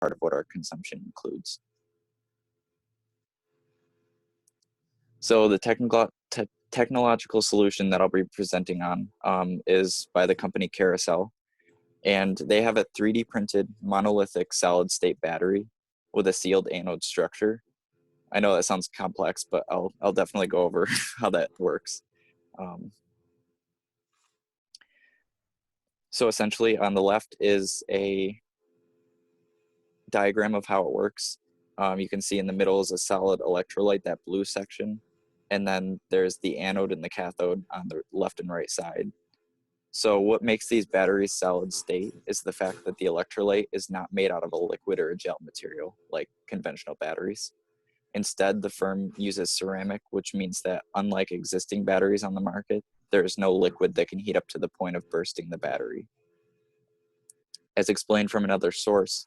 part of what our consumption includes. So the technological solution that I'll be presenting on is by the company Carousel. And they have a 3D printed monolithic solid state battery with a sealed anode structure. I know that sounds complex, but I'll definitely go over how that works. So essentially on the left is a diagram of how it works. You can see in the middle is a solid electrolyte, that blue section. And then there's the anode and the cathode on the left and right side. So what makes these batteries solid state is the fact that the electrolyte is not made out of a liquid or a gel material like conventional batteries. Instead, the firm uses ceramic, which means that unlike existing batteries on the market, there is no liquid that can heat up to the point of bursting the battery. As explained from another source,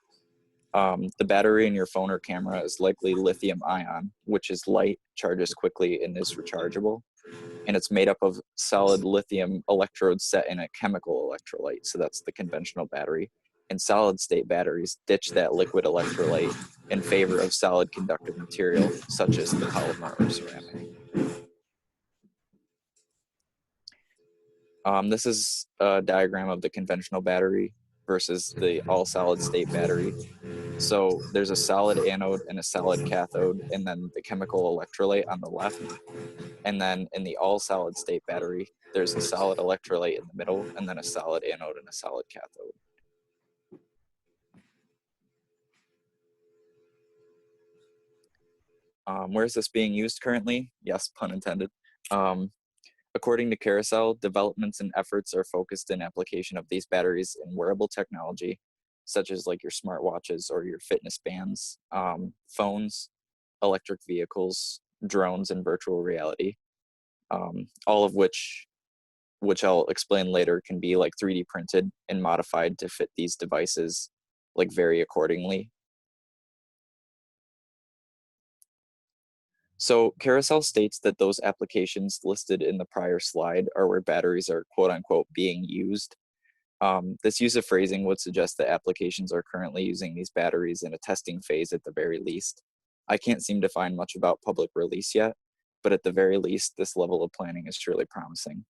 the battery in your phone or camera is likely lithium ion, which is light, charges quickly, and is rechargeable. And it's made up of solid lithium electrodes set in a chemical electrolyte. So that's the conventional battery. And solid state batteries ditch that liquid electrolyte in favor of solid conductive material, such as the polymer or ceramic. This is a diagram of the conventional battery versus the all solid state battery. So there's a solid anode and a solid cathode, and then the chemical electrolyte on the left. And then in the all solid state battery, there's a solid electrolyte in the middle, and then a solid anode and a solid cathode. Where is this being used currently? Yes, pun intended. According to Carousel, developments and efforts are focused in application of these batteries in wearable technology, such as like your smartwatches or your fitness bands, phones, electric vehicles, drones, and virtual reality, all of which I'll explain later, can be like 3D printed and modified to fit these devices, like vary accordingly. So Carousel states that those applications listed in the prior slide are where batteries are quote unquote being used. This use of phrasing would suggest that applications are currently using these batteries in a testing phase at the very least. I can't seem to find much about public release yet, but at the very least, this level of planning is surely promising.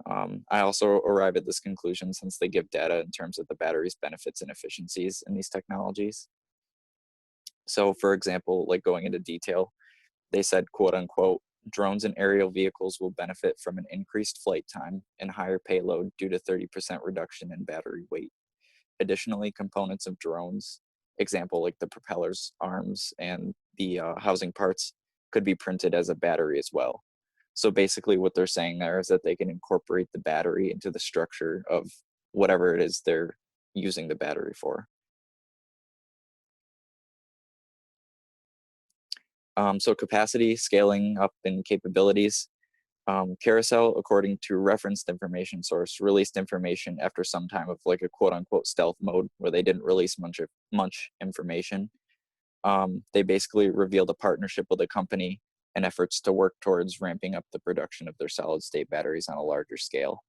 I also arrive at this conclusion since they give data in terms of the battery's benefits and efficiencies in these technologies. So for example, like going into detail, they said, quote unquote, drones and aerial vehicles will benefit from an increased flight time and higher payload due to 30% reduction in battery weight. Additionally, components of drones, example like the propellers, arms, and the housing parts, could be printed as a battery as well. So basically what they're saying there is that they can incorporate the battery into the structure of whatever it is they're using the battery for. So capacity, scaling up, and capabilities. Carousel, according to referenced information source, released information after some time of like a quote unquote stealth mode where they didn't release much information. They basically revealed a partnership with a company and efforts to work towards ramping up the production of their solid state batteries on a larger scale.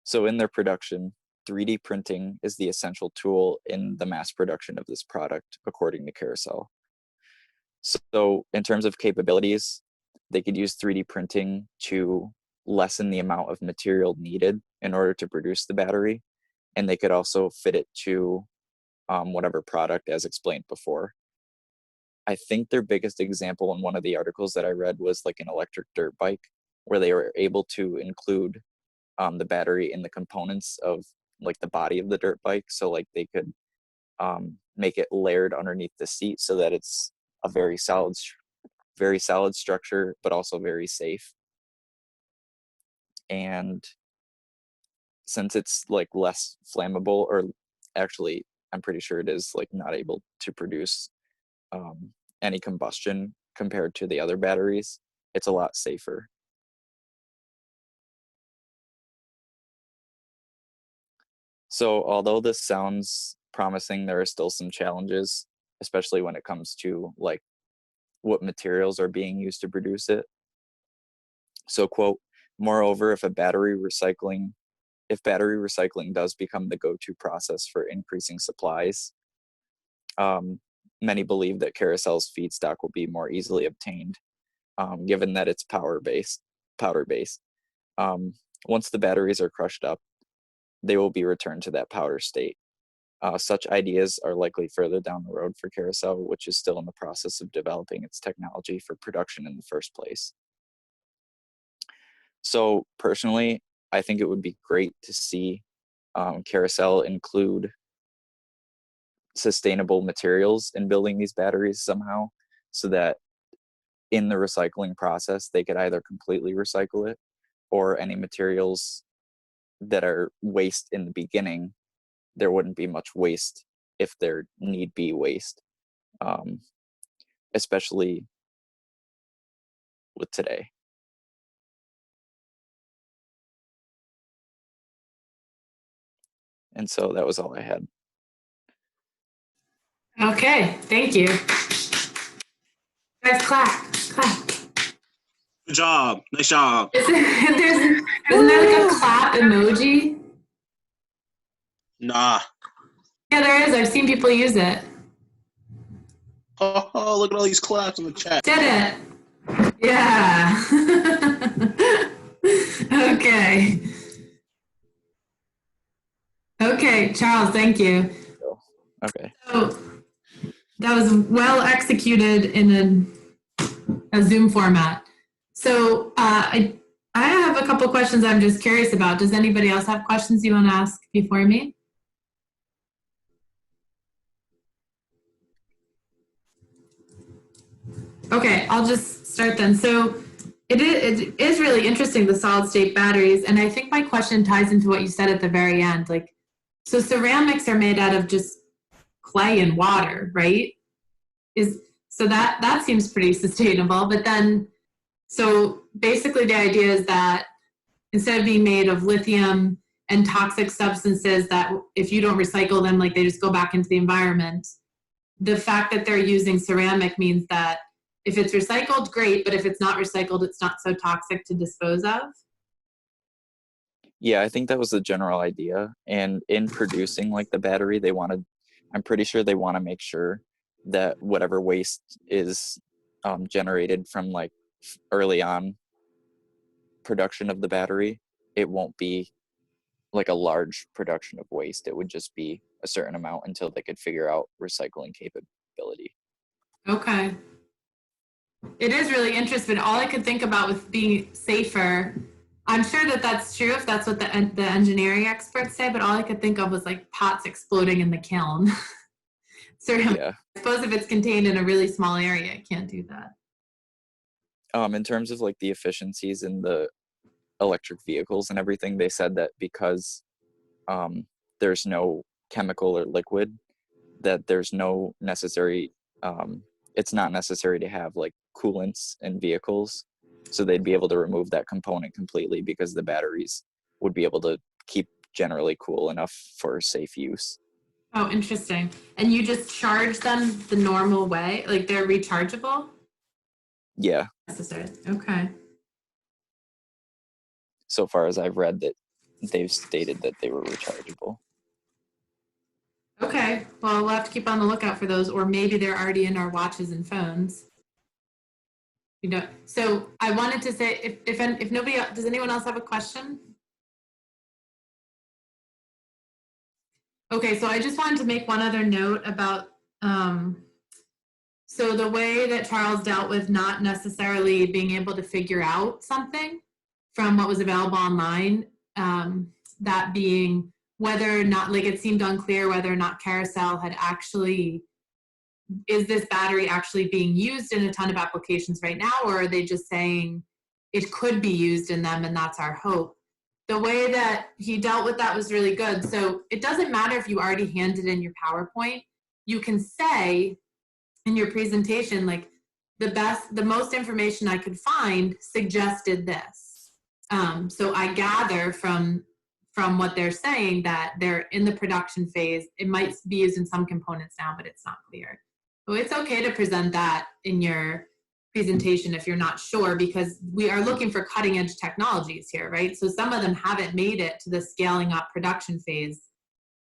So in their production, 3D printing is the essential tool in the mass production of this product, according to Carousel. So in terms of capabilities, they could use 3D printing to lessen the amount of material needed in order to produce the battery. And they could also fit it to whatever product as explained before. I think their biggest example in one of the articles that I read was like an electric dirt bike, where they were able to include the battery in the components of like the body of the dirt bike. So like they could make it layered underneath the seat so that it's a very solid structure, but also very safe. And since it's like less flammable, or actually I'm pretty sure it is like not able to produce any combustion compared to the other batteries, it's a lot safer. So although this sounds promising, there are still some challenges, especially when it comes to like what materials are being used to produce it. So quote, moreover, if a battery recycling if battery recycling does become the go-to process for increasing supplies, many believe that Carousel's feedstock will be more easily obtained, given that it's powder-based. Once the batteries are crushed up, they will be returned to that powder state. Such ideas are likely further down the road for Carousel, which is still in the process of developing its technology for production in the first place. So personally, I think it would be great to see Carousel include sustainable materials in building these batteries somehow, so that in the recycling process, they could either completely recycle it, or any materials that are waste in the beginning, there wouldn't be much waste if there need be waste, especially with today. And so that was all I had. Okay, thank you. Guys, clap, clap. Good job. Nice job. Isn't there like a clap emoji? Nah. Yeah, there is. I've seen people use it. Oh, look at all these claps in the chat. Did it. Yeah. Okay. Okay, Charles, thank you. Okay. So that was well executed in a Zoom format. So I have a couple questions I'm just curious about. Does anybody else have questions you want to ask before me? Okay, I'll just start then. So it is really interesting, the solid state batteries. And I think my question ties into what you said at the very end. Like, so ceramics are made out of just clay and water, right? So that seems pretty sustainable. But then, so basically the idea is that instead of being made of lithium and toxic substances that if you don't recycle them, like they just go back into the environment, the fact that they're using ceramic means that if it's recycled, great, but if it's not recycled, it's not so toxic to dispose of. Yeah, I think that was the general idea. And in producing like the battery, I'm pretty sure they want to make sure that whatever waste is generated from like early on production of the battery, it won't be like a large production of waste. It would just be a certain amount until they could figure out recycling capability. Okay. It is really interesting. All I could think about with being safer, I'm sure that that's true if that's what the engineering experts say, but all I could think of was like pots exploding in the kiln. So yeah. I suppose if it's contained in a really small area, it can't do that. In terms of like the efficiencies in the electric vehicles and everything, they said that because there's no chemical or liquid, that there's no necessary, it's not necessary to have like coolants in vehicles. So they'd be able to remove that component completely because the batteries would be able to keep generally cool enough for safe use. Oh, interesting. And you just charge them the normal way? Like they're rechargeable? Yeah. Okay. So far as I've read, that they've stated that they were rechargeable. Okay. Well, we'll have to keep on the lookout for those, or maybe they're already in our watches and phones. You know. So I wanted to say, if nobody else, does anyone else have a question? Okay, so I just wanted to make one other note about, so the way that Charles dealt with not necessarily being able to figure out something from what was available online, that being whether or not, like it seemed unclear whether or not Carousel had actually, is this battery actually being used in a ton of applications right now, or are they just saying it could be used in them and that's our hope? The way that he dealt with that was really good. So it doesn't matter if you already handed in your PowerPoint. You can say in your presentation, like the most information I could find suggested this. So I gather from what they're saying that they're in the production phase. It might be used in some components now, but it's not clear. So it's okay to present that in your presentation if you're not sure, because we are looking for cutting edge technologies here, right? So some of them haven't made it to the scaling up production phase.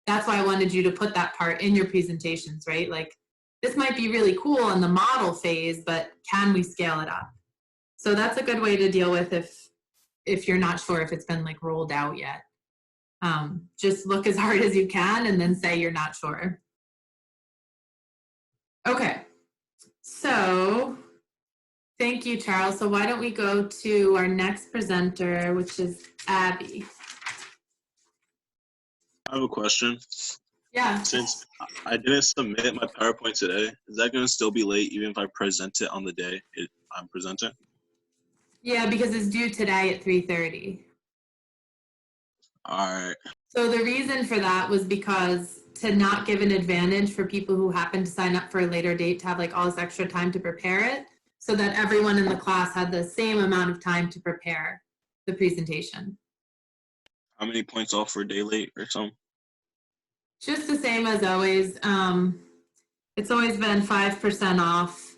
That's why I wanted you to put that part in your presentations, right? Like, this might be really cool in the model phase, but can we scale it up? So that's a good way to deal with if you're not sure if it's been like rolled out yet. Just look as hard as you can and then say you're not sure. Okay, so thank you, Charles. So why don't we go to our next presenter, which is Abby. I have a question. Yeah. Since I didn't submit my PowerPoint today, is that going to still be late even if I present it on the day I'm presenting? Yeah, because it's due today at 3:30. All right. So the reason for that was because to not give an advantage for people who happen to sign up for a later date to have like all this extra time to prepare it, so that everyone in the class had the same amount of time to prepare the presentation. How many points off for a day late or something? Just the same as always. It's always been 5% off.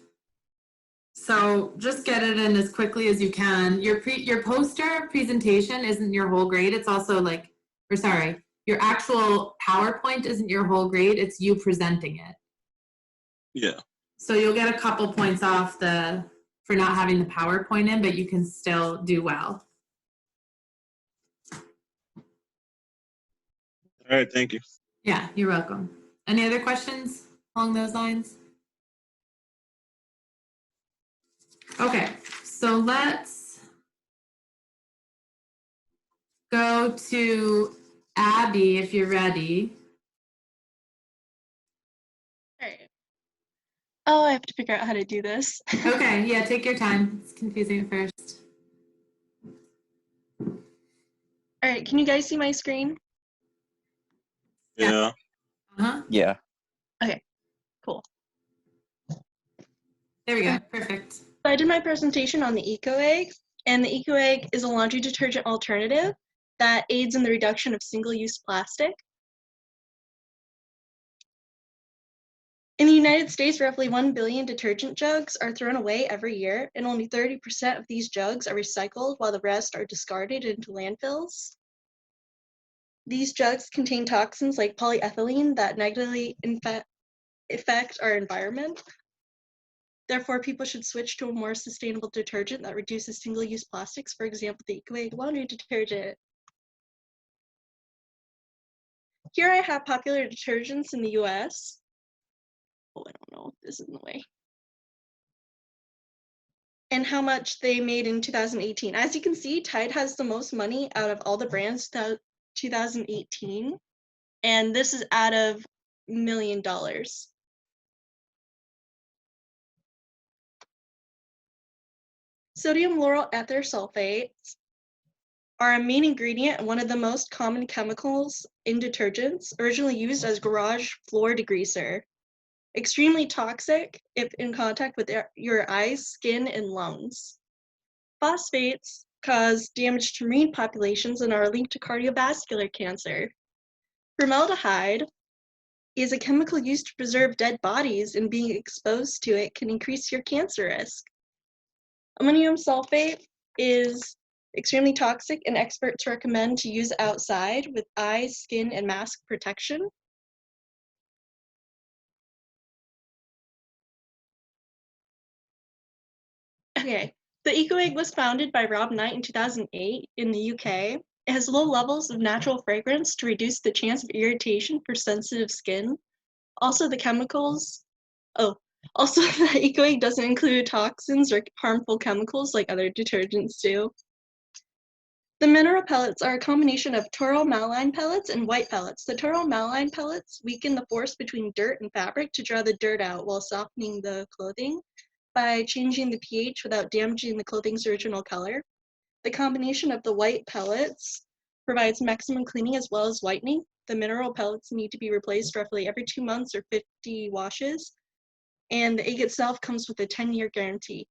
So just get it in as quickly as you can. Your poster presentation isn't your whole grade. It's also like, or sorry, your actual PowerPoint isn't your whole grade. It's you presenting it. Yeah. So you'll get a couple points off for not having the PowerPoint in, but you can still do well. All right. Thank you. Yeah, you're welcome. Any other questions along those lines? Okay, so let's go to Abby if you're ready. All right. Oh, I have to figure out how to do this. Okay, yeah, take your time. It's confusing at first. All right, can you guys see my screen? Yeah. Uh-huh. Yeah. Okay, cool. There we go, perfect. So I did my presentation on the Eco Egg, and the Eco Egg is a laundry detergent alternative that aids in the reduction of single-use plastic. In the United States, roughly 1 billion detergent jugs are thrown away every year, and only 30% of these jugs are recycled while the rest are discarded into landfills. These jugs contain toxins like polyethylene that negatively affect our environment. Therefore, people should switch to a more sustainable detergent that reduces single-use plastics, for example, the Eco Egg laundry detergent. Here I have popular detergents in the US. Oh, I don't know if this is in the way. And how much they made in 2018. As you can see, Tide has the most money out of all the brands 2018. And this is out of $1 million. Sodium lauryl ether sulfates are a main ingredient and one of the most common chemicals in detergents, originally used as garage floor degreaser. Extremely toxic if in contact with your eyes, skin, and lungs. Phosphates cause damage to marine populations and are linked to cardiovascular cancer. Formaldehyde is a chemical used to preserve dead bodies, and being exposed to it can increase your cancer risk. Ammonium sulfate is extremely toxic, and experts recommend to use outside with eye, skin, and mask protection. Okay, the Eco Egg was founded by Rob Knight in 2008 in the UK. It has low levels of natural fragrance to reduce the chance of irritation for sensitive skin. Also, the Eco Egg doesn't include toxins or harmful chemicals like other detergents do. The mineral pellets are a combination of tauromalaline pellets and white pellets. The tauromalaline pellets weaken the force between dirt and fabric to draw the dirt out while softening the clothing by changing the pH without damaging the clothing's original color. The combination of the white pellets provides maximum cleaning as well as whitening. The mineral pellets need to be replaced roughly every 2 months or 50 washes, and the egg itself comes with a 10-year guarantee.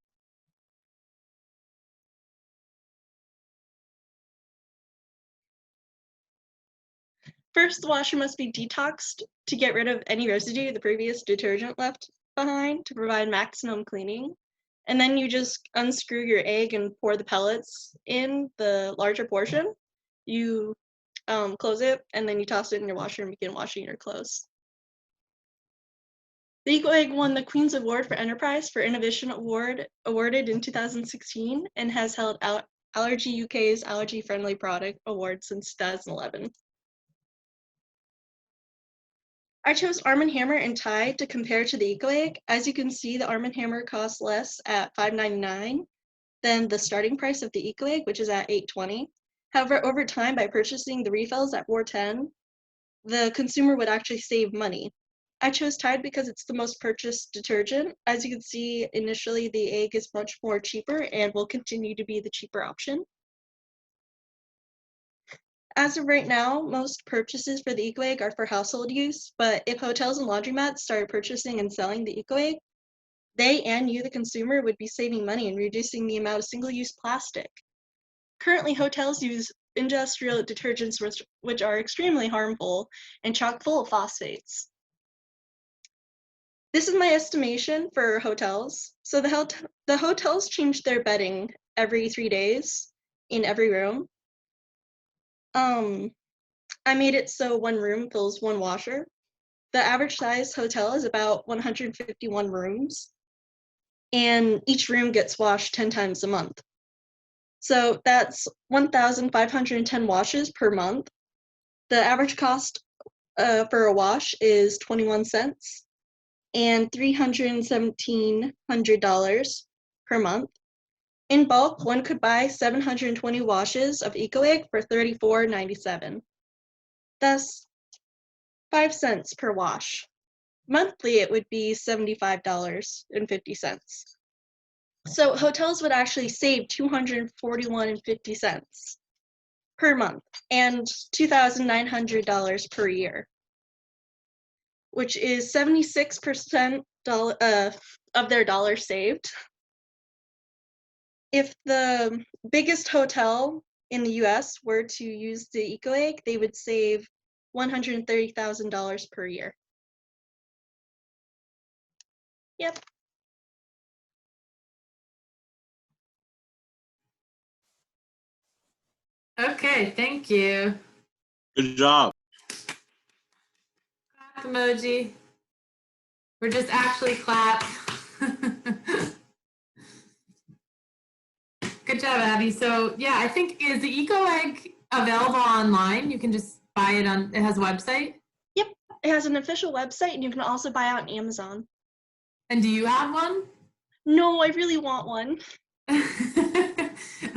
First, the washer must be detoxed to get rid of any residue the previous detergent left behind to provide maximum cleaning. and then you just unscrew your egg and pour the pellets in the larger portion. You close it, and then you toss it in your washer and begin washing your clothes. The Eco Egg won the Queen's Award for Enterprise for Innovation awarded in 2016 and has held Allergy UK's Allergy Friendly Product Award since 2011. I chose Arm & Hammer and Tide to compare to the Eco Egg. As you can see, the Arm & Hammer costs less at $5.99 than the starting price of the Eco Egg, which is at $8.20. However, over time, by purchasing the refills at $4.10, the consumer would actually save money. I chose Tide because it's the most purchased detergent. As you can see, initially the egg is much more cheaper and will continue to be the cheaper option. As of right now, most purchases for the Eco Egg are for household use, but if hotels and laundromats started purchasing and selling the Eco Egg, they and you, the consumer, would be saving money and reducing the amount of single-use plastic. Currently, hotels use industrial detergents which are extremely harmful and chock full of phosphates. This is my estimation for hotels. So the hotels change their bedding every 3 days in every room. I made it so one room fills one washer. The average size hotel is about 151 rooms, and each room gets washed 10 times a month. So that's 1,510 washes per month. The average cost for a wash is 21 cents and $317 per month. In bulk, one could buy 720 washes of Eco Egg for $34.97. Thus, 5 cents per wash. Monthly, it would be $75.50. So hotels would actually save $241.50 per month and $2,900 per year, which is 76% of their dollars saved. If the biggest hotel in the US were to use the Eco Egg, they would save $130,000 per year. Yep. Okay, thank you. Good job. Clap emoji. We're just actually clap. Good job, Abby. So yeah, I think, is the Eco Egg available online? You can just buy it on, it has a website? Yep, it has an official website, and you can also buy it on Amazon. And do you have one? No, I really want one.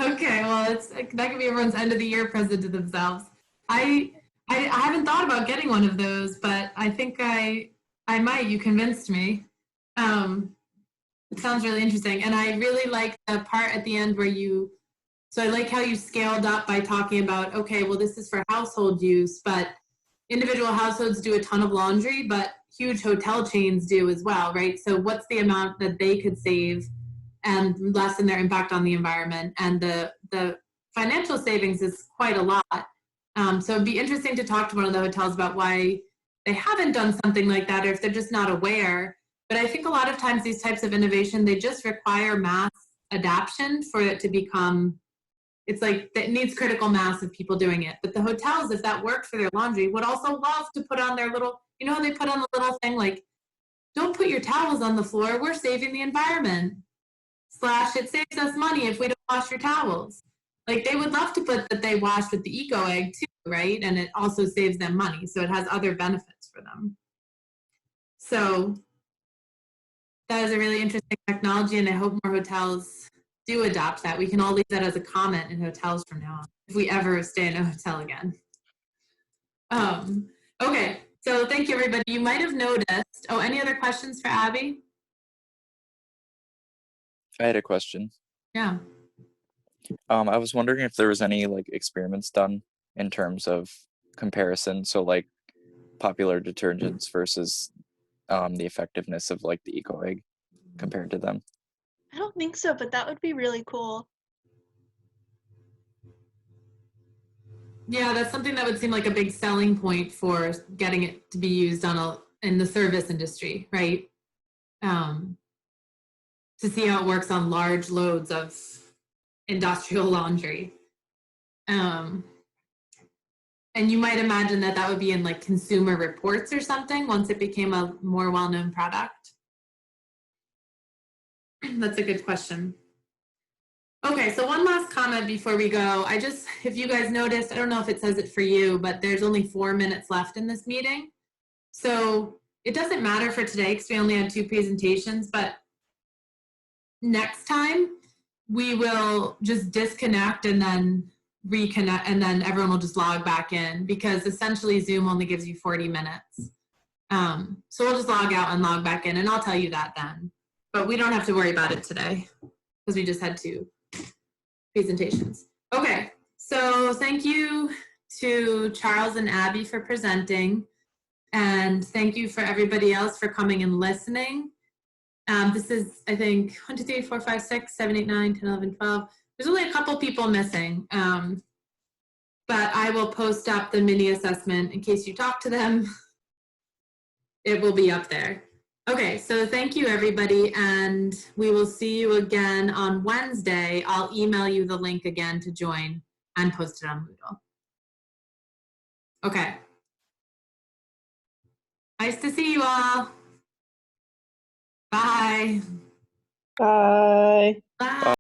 Okay, well, that could be everyone's end of the year present to themselves. I haven't thought about getting one of those, but I think I might. You convinced me. It sounds really interesting, and I really like the part at the end where so I like how you scaled up by talking about, okay, well, this is for household use, but individual households do a ton of laundry, but huge hotel chains do as well, right? So what's the amount that they could save and lessen their impact on the environment? And the financial savings is quite a lot. So it'd be interesting to talk to one of the hotels about why they haven't done something like that, or if they're just not aware. But I think a lot of times these types of innovation, they just require mass adoption for it to become, it's like it needs critical mass of people doing it. But the hotels, if that worked for their laundry, would also love to put on their little, you know, they put on the little thing like, don't put your towels on the floor, we're saving the environment. / it saves us money if we don't wash your towels. Like, they would love to put that they wash with the Eco Egg too, right? And it also saves them money, so it has other benefits for them. So that is a really interesting technology, and I hope more hotels do adopt that. We can all leave that as a comment in hotels from now on, if we ever stay in a hotel again. Okay, so thank you, everybody. You might have noticed, any other questions for Abby? I had a question. Yeah. I was wondering if there was any like experiments done in terms of comparison. So like popular detergents versus the effectiveness of like the Eco Egg compared to them. I don't think so, but that would be really cool. Yeah, that's something that would seem like a big selling point for getting it to be used in the service industry, right? to see how it works on large loads of industrial laundry. And you might imagine that that would be in like Consumer Reports or something once it became a more well-known product. That's a good question. Okay, so one last comment before we go. If you guys noticed, I don't know if it says it for you, but there's only 4 minutes left in this meeting. So it doesn't matter for today because we only had 2 presentations, but next time we will just disconnect and then reconnect, and then everyone will just log back in, because essentially Zoom only gives you 40 minutes. So we'll just log out and log back in, and I'll tell you that then. But we don't have to worry about it today because we just had 2 presentations. Okay, so thank you to Charles and Abby for presenting, and thank you for everybody else for coming and listening. This is, I think, 1, 2, 3, 4, 5, 6, 7, 8, 9, 10, 11, 12. There's only a couple people missing, but I will post up the mini assessment in case you talk to them. It will be up there. Okay, so thank you, everybody, and we will see you again on Wednesday. I'll email you the link again to join and post it on Moodle. Okay. Nice to see you all. Bye. Bye. Bye.